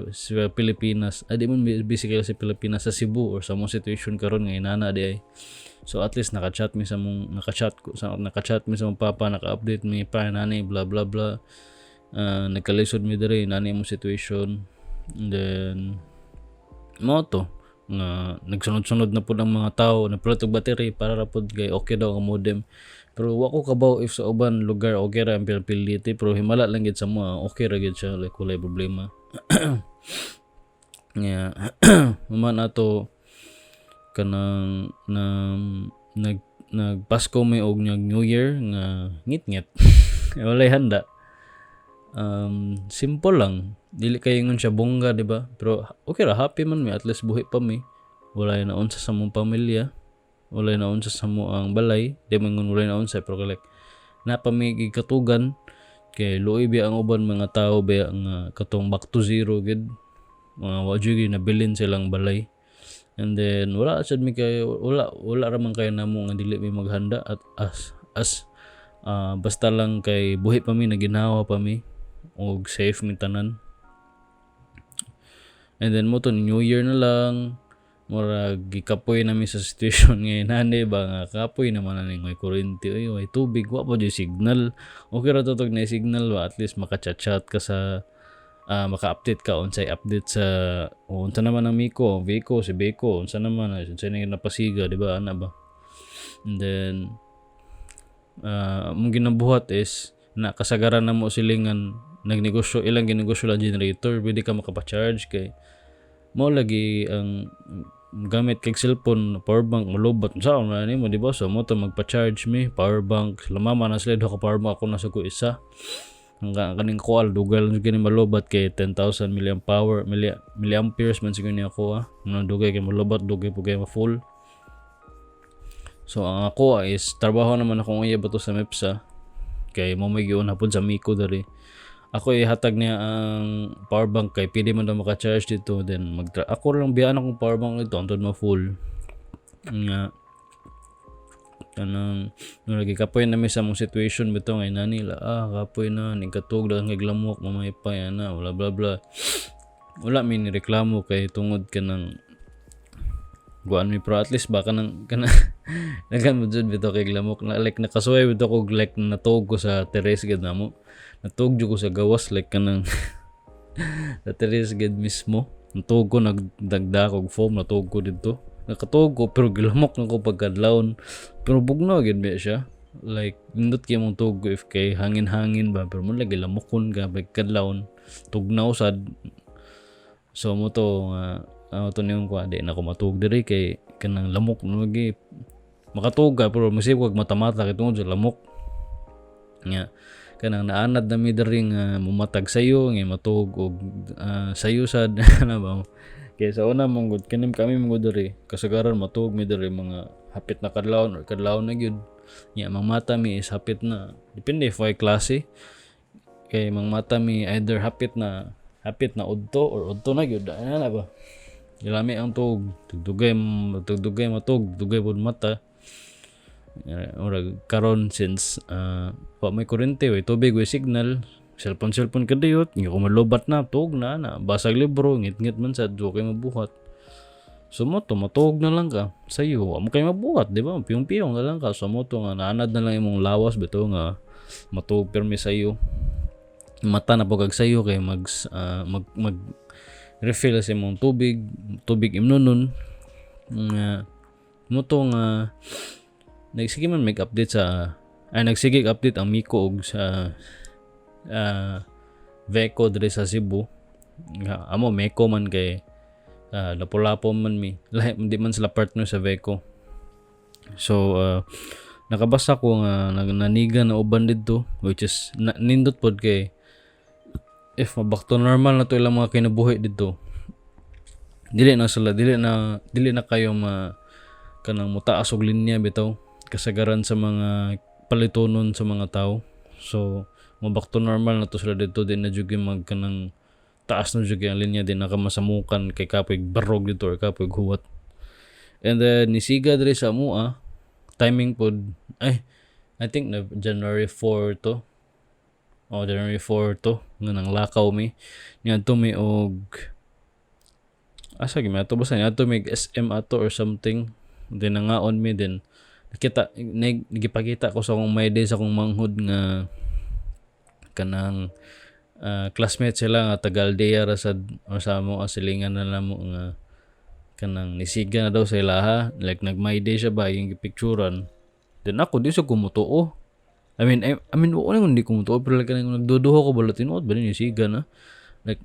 Pilipinas. Di man basically sa Pilipinas, sa Cebu or sa mong situation karon nga inana di ay. So at least naka-chat mi sa mong naka-chat mi sa mong papa, naka-update mi pa nani blah blah blah. Nagkalisod mi diri nani mo situation. And then mo to nga nagsunod-sunod na pud ang mga tao na pulot og battery para ra pud kay okay daw ang modem. Pero wa ko kabaw if sa uban lugar okay ra ang availability, pero himala lang gid sa mo okay ra gid siya, like walay problema. Yeah. Man ato kanang nagpasko may og New Year nga ngit-ngit. Walay handa. Simple lang, dili kay ingon siya bongga, di ba? Pero okay ra, happy man mi, at least buhi pa mi. Walay na unsa sa mong pamilya, walay na unsa sa mo ang balay, di man ngon walay na unsa, pero like napa mi gikatugan kay luoy biya ang uban mga tao biya nga katong back to zero gid, mga wa jud nabilin silang balay. And then wala sad mi kay wala ra man kay namo nga dili mi maghanda at as basta lang kay buhi pa mi, naginawa pa mi og safe mi tanan. And then mo to New Year na lang, murag gikapoy na mi sa situation ngayon nani ba nga kapoy naman na may kuryente, may tubig, wa pa di signal. Okay ra to na signal wa, at least maka-chat ka sa maka-update ka unsay update sa unsa naman ang Miko, Vico, si Beko, unsa naman unsa na napasiga, di ba ana ba. And then mong ginabuhat is na kasagaran na mo silingan nagnegosyo, ilang ginegosyo lang generator, pwede ka makapa-charge kay mo lagi ang gamit kay cellphone, power bank malobot sa na nimo, di ba? So mo to magpa-charge mi power bank, lamama na slide ko power bank ako na sa ko isa. Ang kaning koal dugal lang gani malobot kay 10,000 milliamperes man siguro ni ako Nang dugay kay malobot, dugay po kay ma-full. So ang ako is trabaho naman ako ngayon bato sa MEPSA kay mo may giuna pud sa Miko diri. Ako ihatag niya ang power bank kay pwede man daw maka-charge dito, then ako lang biyaan akong power bank dito until ma-full. Nga kanang lagi kapoy na mi sa mong situation bitaw ngay nila kapoy na nigkatug lang glamok mamay pa na bla bla bla. Wala mi ni reklamo kay tungod kanang guan mi, pro at least baka nang kana nagan mo jud bitaw kay glamok na like nakasuway bitaw ko like natug ko sa terrace gid namo, natug jud ko sa gawas like kanang sa terrace gid mismo, natug ko nagdagdag og foam, natug ko dito nakatug ko pero gilamok na ko pagkadlawon, pero bugnaw gid ba siya, like nindot kay mong tug if kay hangin ba, pero mo lagi lamokon ka pagkadlawon tugnaw sad. So mo to to niyon ko adi na ko matug diri kay kanang lamok no lagi makatug ka pero masip wag mata-mata kay tungod sa lamok nya. Kanang naanad na mi diri nga mumatag sayo nga matug og sayo sad na ba. Kaya sa una mong good kanim kami mong diri kasagaran matug mi diri mga hapit na kadlawon or kadlawon na gyud nya. Mang mata mi is hapit na, depende if ay klase kay mang mata mi either hapit na udto or udto na gyud ana ba. Ilami ang tug dugay matug dugay pud mata. Ora karon since pa may kuryente way tubig way signal, cellphone kadiyot nga kumalobat na tug na basag libro ngit man sa kay mabuhat. So mo to matug na lang ka sayo, amo kay mabuhat, di ba? Piyong na lang ka. So mo to nga naanad na lang imong lawas bitaw nga matug permi sayo, mata na pagag sayo kay mag refill sa imong tubig imnonon nga mo to nga nagsige man make update nagsige update ang Miko og sa Veco diri sa Cebu nga amo Meko man kay lapo-lapo man mi lahi di man sila partner sa Veco. So nakabasa ko nga naniga na uban didto, which is nindot pod kay if back to normal na to ilang mga kinabuhi dito, dili na kayo kanang mutaas og linya bitaw kasagaran sa mga palitonon sa mga tao. So mo back to normal na to sila dito, din na jud mag kanang taas na jud ang linya, din nakamasamukan kay kapoy barog dito or kapoy huwat. And then nisiga diri sa mua timing pod I think na January 4 to January 4 to nga nang lakaw mi niya to mi og asa gyud ato basta niya to mig SM ato or something, then nangaon mi, then nagipakita ko sa akong may day sa akong manghud nga kanang classmate sila nga taga Aldea ra sad or sa mo asilingan na namo nga kanang nisiga na daw sa ilaha, like nag-my day siya ba yung gipicturan. Then ako di sa kumutuo. I mean, wala nang hindi kumutuo pero like kanang nagduduho ko bala tinuod ba ni siga na. Like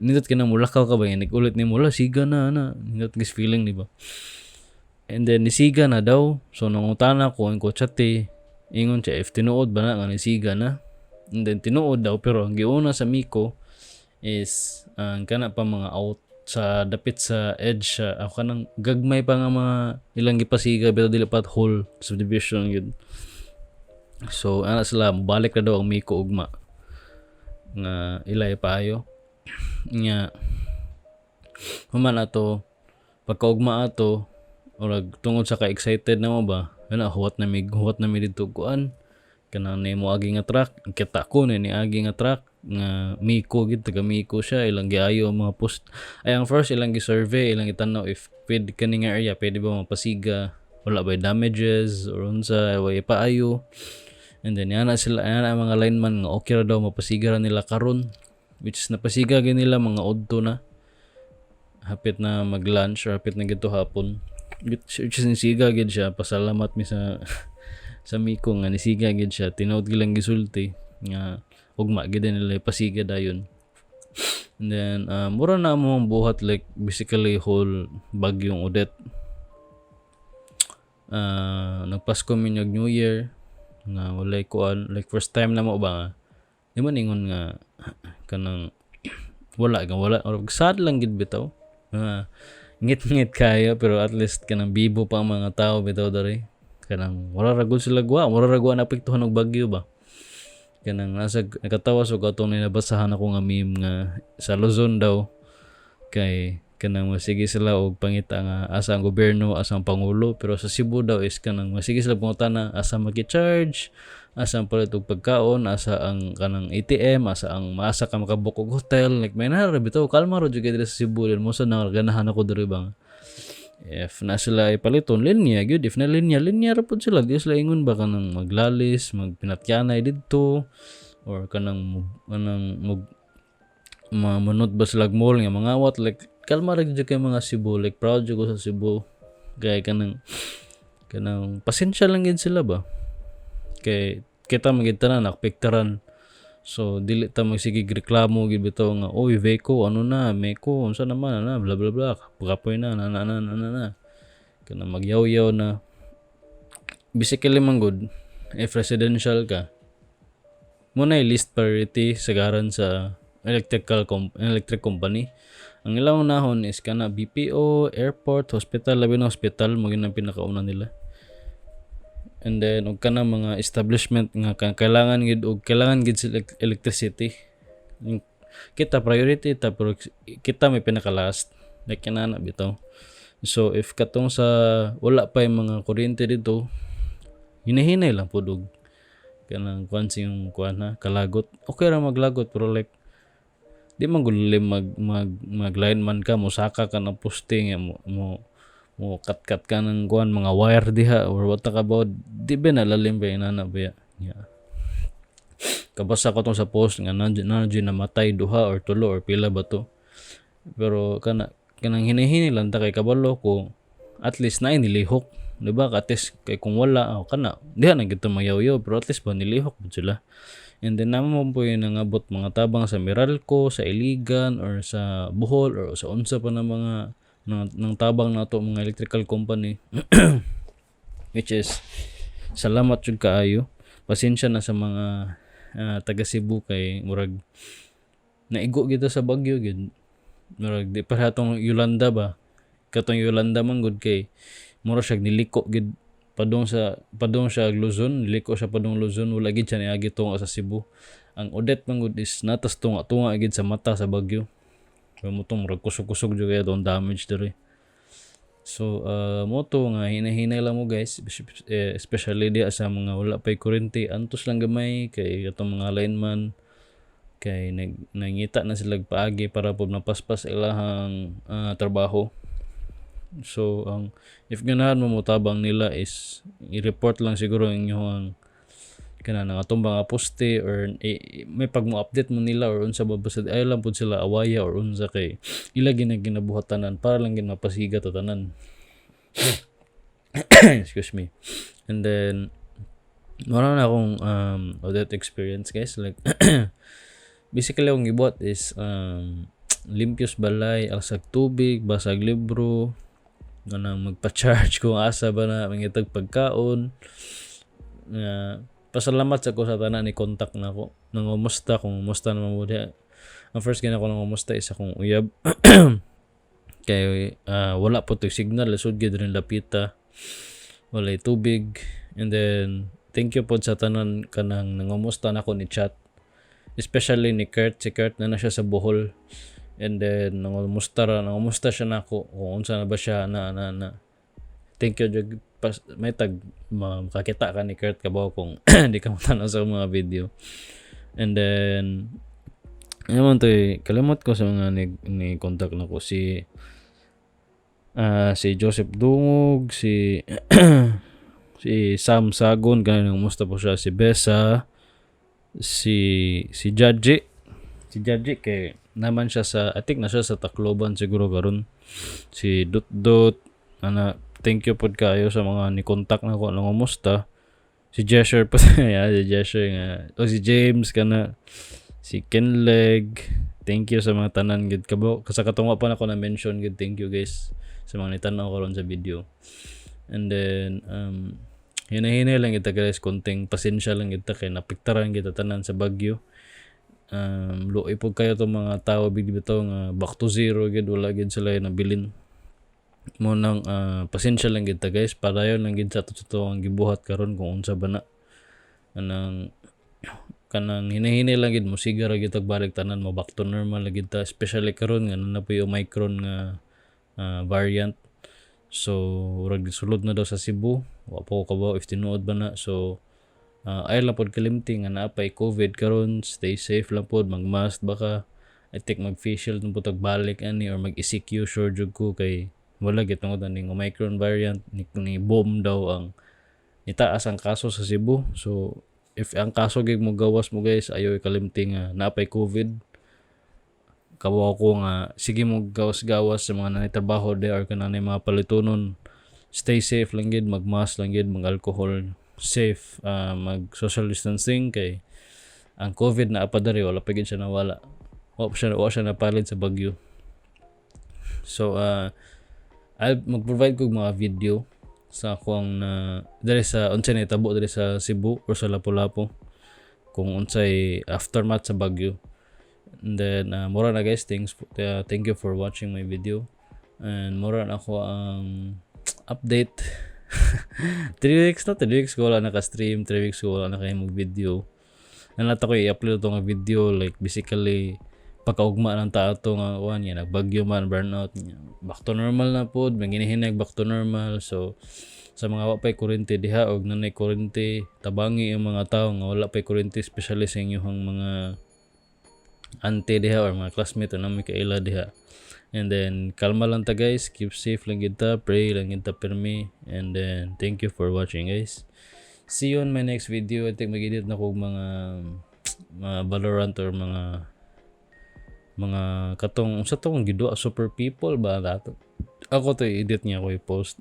nindot ka na mulakaw ka ba yan, ulit ni mula siga na nindot this feeling di ba. And then nisiga na daw. So nangutana ko ang chate ingon siya if tinuod ba na nga nisiga na. And then tinuod daw pero ang giuna sa Miko is ang kana pa mga out sa dapit sa edge siya ako kanang gagmay pa nga mga ilang gipasiga pero dili pa whole subdivision yun. So ana sila balik na daw ang Miko ugma nga ilay paayo nya human ato pagkaugma ato or tungod sa ka excited na mo ba ana huwat na mi dito kuan kanang nimo agi nga truck kita ko ni agi nga truck nga Miko gid taga Miko siya ilang giayo mga post ay ang first ilang gi-survey ilang itanaw if pwede kani nga area pwede ba mapasiga wala ba damages or unsa way paayo. And then yana mga lineman nga okay ra daw mapasiga ra nila karon which is napasiga gyud nila mga udto na hapit na mag-lunch or hapit na gito hapon which is nisiga gyud siya pasalamat mi sa sa Miko nga nisiga gyud siya tinuod gilang gisulti nga ugma gyud nila ipasiga dayon. And then mura na mo ang buhat like basically whole bagyong Odette. Nagpasko mi nyag New Year nga walay kuan like first time na mo ba di man ingon nga kanang wala or sad lang gid bitaw ngit kaya pero at least kanang bibo pa ang mga tao bitaw diri kanang wala ra gud sila wala ra gud naapektuhan og bagyo ba kanang nakatawa so katong nabasahan ako nga meme nga sa Luzon daw kay kanang masige sila og pangita nga asa ang gobyerno asa ang pangulo pero sa Cebu daw is kanang masige sila pangutana asa maki-charge asa ang palit og pagkaon asa ang kanang ATM asa ang maasa ka makabook og hotel like may nara bitaw kalma ra jud diri sa Cebu din mo sa ganahan ako diri bang if na sila ipaliton linya gyud if na linya ra pud sila di sila ingon ba kanang maglalis magpinatyanay didto or kanang mamunot ba sila mall nga mga what like kalma ra gyud kay mga Cebu like proud jud ko sa Cebu kay kanang pasensya lang gid sila ba kay kita magid tanan nakpektaran so dili ta magsige reklamo gid bitaw nga oy Veco ano na Meko unsa naman na bla bla bla kapoy na kanang magyaw-yaw na basically man good if residential ka mo na list priority sagaran sa electric company. Ang ilang unahon is kana BPO, airport, hospital, labi na hospital mo yun ang pinakauna nila. And then og kana mga establishment nga kailangan gid sila electricity. Kita priority ta pero kita may pinaka last like kanana bitaw. So if katong sa wala pa yung mga kuryente dito hinahinay lang pud og kanang kwansi yung kuana kalagot. Okay ra maglagot pero like di man gulim mag lineman ka musaka ka ng posting mo kat ka ng kuan mga wire diha or what ka ba di ba nalalim ba inana ba yeah. Kabasa ko tong sa post nga nandiyan namatay duha or tulo or pila ba to pero kanang hinahinay lang ta kay kabalo ko at least na nilihok di ba at least kay kung wala kana diha na gito mayaw-yaw pero at least ba nilihok ba sila. And then naman po yung nangabot mga tabang sa Meralco, sa Iligan, or sa Bohol, or sa unsa pa na mga ng tabang na to mga electrical company. Which is, salamat yung kaayo. Pasensya na sa mga taga Cebu kay murag naigo kita sa bagyo gid. Murag di para tong Yolanda ba? Katong Yolanda man gud kay mura siya niliko gid padung sa Luzon, liko siya padung Luzon, wala gid siya niagi tunga sa Cebu. Ang Odette man gud is natas tunga gid sa mata sa bagyo. Mutong murag kusog-kusog jud kay don damage diri. So moto nga hinahinay lang mo guys, especially di sa mga wala pay kuryente, antos lang gamay kay atong mga lineman kay nangita na sila paagi para pud mapaspas ilahang trabaho. So if ganahan mo motabang nila is i-report lang siguro ang inyong kanang atong mga poste or may pag mo update mo nila or unsa ba basta ay lang pud sila awaya or unsa kay ila ginabuhatanan para lang gin mapasiga to tanan. Excuse me. And then wala na akong audit experience guys, like basically akong gibuhat is limpios balay, alsag tubig, basag libro, ganang magpa-charge kung asa ba na mangitag pagkaon. Pasalamat sa ko sa tanan ni contact na ako. Nangumusta kung musta naman mo diha. Ang first gina ko nangumusta is akong uyab. Kay wala po to signal, lisod gid rin lapita. Wala tubig. And then thank you po sa tanan kanang nangumusta na ko ni chat. Especially ni Kurt, si Kurt na siya sa Bohol. And then nangumusta siya nako kung unsa na ba siya na thank you may tag makakita ka ni Kurt kabaw kung di ka matanaw sa mga video. And then naman to kalimot ko sa mga ni contact na ko si Joseph Dungog, si Sam Sagon, ganun musta po siya, si Besa, si Judge. Si Judge kay naman siya sa I think na siya sa Tacloban siguro karon. Si Dot thank you pod kayo sa mga ni contact na ko nangumusta. Si Jesher pa si Jesher nga si James kana si Kenleg. Thank you sa mga tanan gid kabo sa katunga pa nako na mention gid. Thank you guys sa mga nitanaw karon sa video. And then hinahinay lang kita guys, konting pasensya lang kita kay napiktaran kita tanan sa bagyo. Luoy po kayo tong mga tao bitaw nga back to zero gid, wala gid sila nabilin mo nang pasensya lang kita guys, para yon lang gid sa totoo ang gibuhat karon kung unsa ba na kanang hinahinay lang gid mo sigara gid balik tanan mo back to normal lang gid ta, especially karon nga na po yung Omicron nga variant. So rag sulod na daw sa Cebu, wa po ka ba if tinuod ba na. So ay lang pod kalimting nga naapay COVID karon, stay safe lang pod, mag-mask baka I think mag-facial tong putag balik ani or mag-ECQ sure jud ko kay wala gid tungod ning Omicron variant ni bomb daw ang itaas ang kaso sa Cebu. So if ang kaso gig mo gawas mo guys, ayo kalimting naapay COVID, kabaw ko nga sige mo gawas-gawas sa mga nanitrabaho de or kanang mga palitunon, stay safe lang gid, mag-mask lang gid, mag-alcohol safe, mag social distancing kay ang COVID na apadari wala pa gid siya nawala, wa siya napalit sa bagyo. So I'll mag-provide ko mga video sa akong diri sa unsay nahitabo diri sa Cebu or sa Lapu-Lapu kung unsay aftermath sa bagyo. And then mura na guys, thank you for watching my video. And mura na ako ang update 3 weeks ko wala naka-stream, 3 weeks ko wala naka-himog video. Nanata ko i-upload itong video, like basically pagkaugma ng tao nga kuan yan, nagbagyo man, burnout niya, back to normal na pod, manginihinag back to normal. So sa mga wapay kurente diha og nanay kurente, tabangi ang mga tao nga wala pay kurente, especially sa inyong mga ante diha or mga classmate na may kaila diha. And then kalma lang ta guys, keep safe lang gid ta, pray lang gid ta permi. And then thank you for watching guys. See you on my next video. I think mag-edit na ko mga Valorant or mga katong sa tong gidwa super people ba dato. Ako to edit niya ko i-post.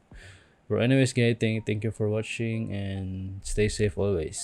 But anyways guys, thank you for watching and stay safe always.